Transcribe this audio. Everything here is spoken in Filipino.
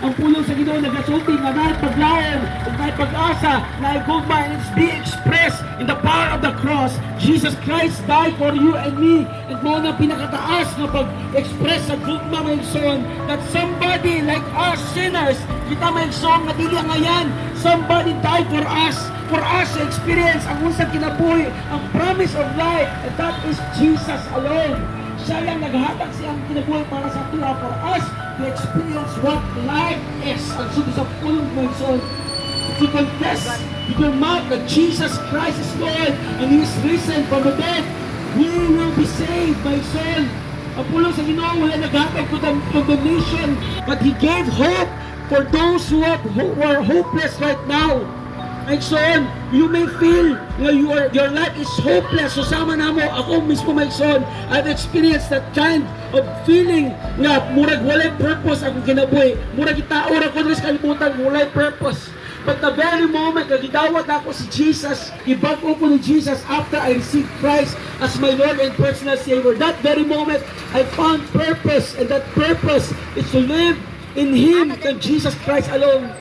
ang pulong sa Ginoo nagasulti nga naay paglaom ug naay pag-asa, naay gugma, and it's being expressed in the power of the cross. Jesus Christ died for you and me. And mo na pinakataas nga pag-express sa gugma maigsoon that somebody like us sinners, kita maigsoon nga dili ngayon, somebody died for us to experience ang unsang kinabuhi, ang promise of life, and that is Jesus alone. Siya lang naghatag siyang kinabuhi para sa tuwa for us to experience what life is. Ang sugi sa pulong maigsoon, to confess with your mouth that Jesus Christ is Lord and He is risen from the dead, we will be saved, my soul. Ang pulong sa Ginoo wala naghatag condemnation, but He gave hope for those who are hopeless right now. My son, you may feel your life is hopeless. So sama na mo, ako mismo, my son, I've experienced that kind of feeling nga murag walay purpose akong kinabuhi. Murag itaora ko rin sa kalibutan, walay purpose. But the very moment na gidawat ako si Jesus, ibago ko ni Jesus after I received Christ as my Lord and personal Savior, that very moment, I found purpose, and that purpose is to live in Him, in Jesus Christ alone.